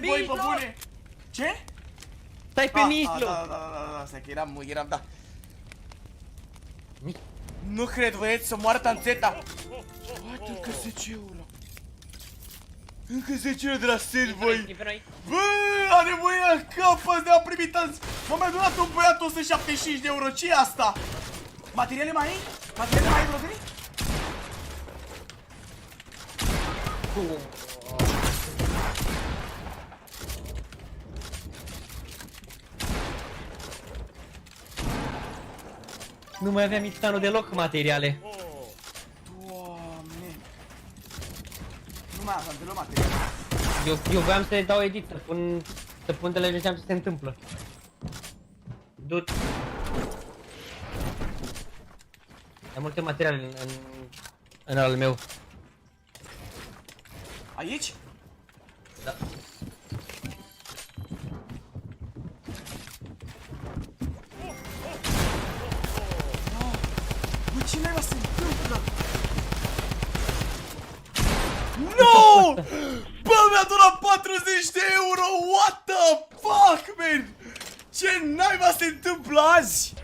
voi, pe bune! Ce? Stai pe mijloc! Da, stai că eram, da. Nu cred, băieți, să moară tanțeta! Uite, încă 10 euro! Încă 10 euro de la Sed, băi! Bă, are băia capă de a primit tanț! M-a mai donat un băiat 175 de euro, ce-i asta? Materiale mai ai? Materiale mai ai, broteri? Nu mai aveam Mițanu deloc materiale. Doamne! Nu mai aveam deloc materiale. Eu voiam să dau edit, să pun de la ce se întâmplă. Du-te. Am multe materiale în al meu. Aici? Da. Bă, ce naiba se întâmplă? No! Bă, mi-a donat 40 de euro! What the fuck, man? Ce naiba se întâmplă azi?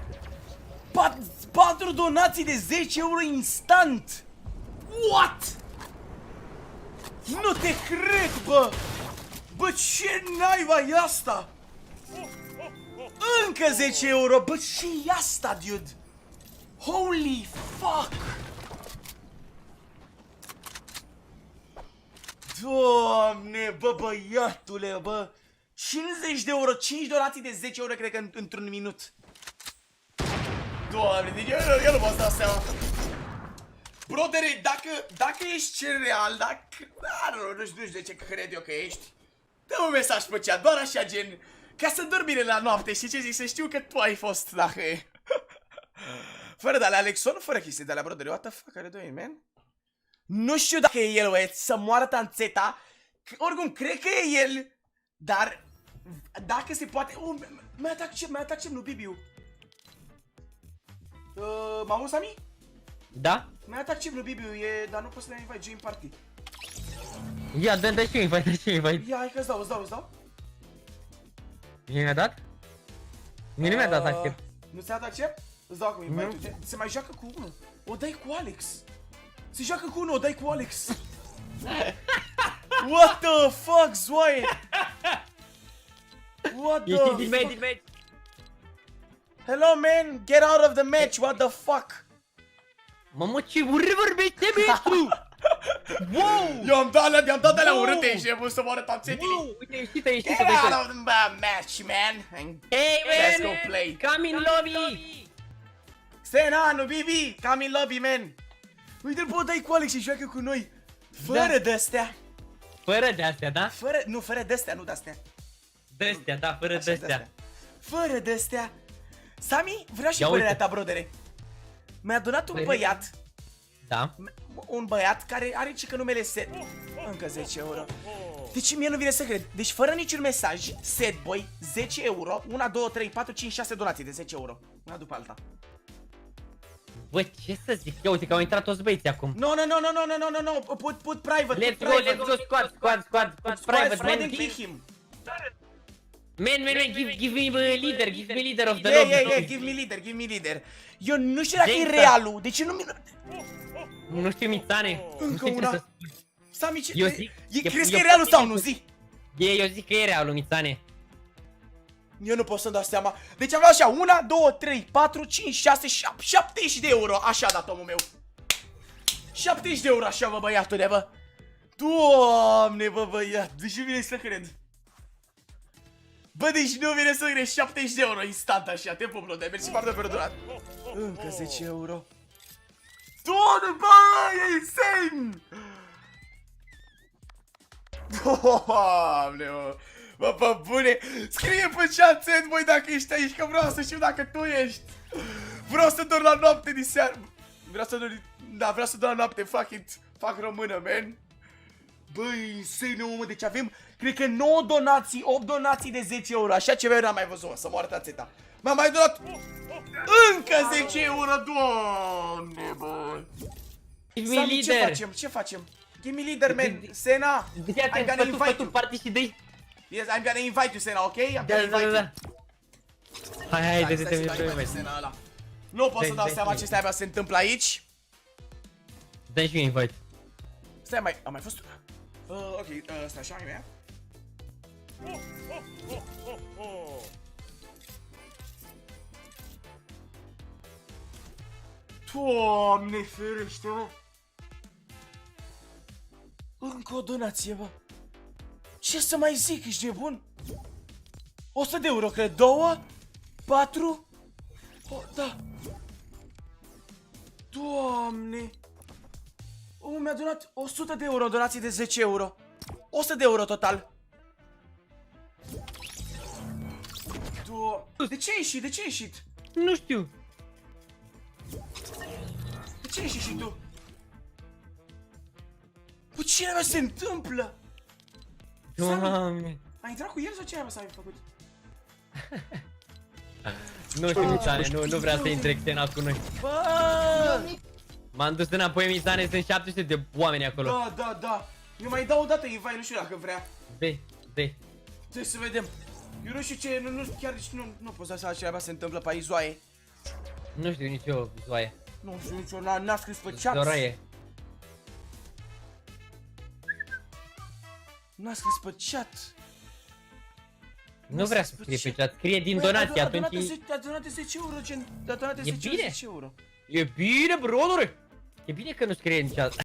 4 donații de 10 euro instant! What? Nu te cred, bă! Bă, ce naiba e asta? Încă 10 euro! Bă, ce-i asta, dude? Holy fuck! Doamne, bă, băiatule, bă! 50 de euro, 5 donații de 10 euro, cred că într-un minut. Doamne, deci eu nu pot să dau seama. Brodere, dacă ești cel real, nu știu de ce cred eu că ești, dă-mi un mesaj pe chat, doar așa gen, ca să dormi bine la noapte, știi ce zic, să știu că tu ai fost, dacă e. Fără de-alea Alexon, fără chestii de-alea, brodere, what the fuck are doing, man? Nu știu dacă e el, băieți, să moară tanțeta, oricum, cred că e el, dar dacă se poate, mai atac nu, Bibiu. M-am Sami? Da? Mi-a dat chip lui Bibiu, dar nu pot să le invite join party. Ia, dă și invite, Ia, hai că îți dau. Mie mi-a dat? Mie nu mi-a dat accept. Nu ți-a dat chip? Îți dau acum invite. Se mai joacă cu unul. O dai cu Alex. Se joacă cu unul, o dai cu Alex. What the fuck, Zoe? What the fuck? Din match. Hello, man, get out of the match, what the fuck? Mamă, ce urât vorbește, băiețu! Wow! I-am dat alea urâte și am vrut să moară tanțetile. Wow, uite, ieșită, Get out of the match, man. Hey, Let's man! go play. Come in lobby! Stena, nu Bibi, come in lobby, man. Uite-l, bă, dai cu Alex și joacă cu noi. Fără de-astea. Fără de-astea, da? Fără de-astea, nu de-astea. De-astea, da, fără de-astea. Fără de-astea. Sami, vreau și părerea ta, brodere. Mi-a donat un băiat. Da. Un băiat care are cică numele Sed. Încă 10 euro. Deci mie nu vine să cred. Deci fără niciun mesaj, Sedboy, 10 euro, 1, 2, 3, 4, 5, 6 donații de 10 euro. Una după alta. Bă, ce să zic? Ia uite că au intrat toți băieții acum. No, put private. Let's go, squad, private, man. Man, give me leader of the lobby. Yeah, give me leader. Eu nu știu dacă e realul, deci nu... Nu știu, Mițane. Încă una. Sami, ce... Eu zic... Crezi că e realul sau nu, zi? Eu zic că e realul, Mițane. Eu nu pot să-mi dau seama. Deci aveam așa, 1, 2, 3, 4, 5, 6, 7, 70 de euro. Așa a dat omul meu. 70 de euro așa, bă, băiatule, bă. Doamne, bă, băiat. Deci nu vine să cred. Bă, deci nu vine să cred. 70 de euro instant așa. Te pup, Lode. Mersi foarte perdonat. Încă 10 euro. Doamne, bă, e insane. Doamne, bă. Bă, pe bune, scrie pe chat, băi, dacă ești aici, că vreau să știu dacă tu ești. Vreau să dorm la noapte din seară. Vreau să dorm, da, vreau să dorm la noapte, fac română, man. Băi, insane, mă, deci avem, cred că 9 donații, 8 donații de 10 euro, așa ceva eu n-am mai văzut, să moară tațeta. M-am mai donat încă 10 euro, doamne, bă. Sami, ce facem? Ce facem? Give me leader, man. Sena, I gotta invite you. Yes, I'm gonna invite you, Sena, ok? I'm Da, gonna da, invite da, you. da. Hai, Stai, de stai, te stai, invite. Sena ăla. Nu pot să Dai, dau dai, seama dai. ce stai se întâmplă aici. Dai și mie invite. Stai, a mai fost... ok, stai așa, imediat. Doamne ferește, mă! Încă o donație, bă! Ce să mai zic, ești nebun? 100 de euro, cred, 2, 4... Oh, da! Doamne! Omul mi-a donat 100 de euro, donații de 10 euro. 100 de euro total. De ce ai ieșit? De ce ai ieșit? Nu știu. De ce ai ieșit și tu? Bă, ce naiba se întâmplă? Doamne. Ai intrat cu el sau ce naiba s-a făcut? Nu știu, Misane, nu vrea să intre Xena cu noi. Bă! M-am dus înapoi, Misane, sunt 700 de oameni acolo. Da, da, da. Eu mai dau o dată invite, nu știu dacă vrea. Dai. Trebuie să vedem. Eu nu știu ce, chiar deci nu pot să seama ce naiba se întâmplă pe aici, Zoaie. Nu știu nici eu, Zoaie. Nu știu nici eu, n-a scris pe chat. Zoraie. N-a scris pe chat. Nu vrea să scrie pe chat, scrie din donație, atunci A donat de 10 euro, gen. A donat de E 10 bine. euro. e bine, brother. E bine că nu scrie în chat.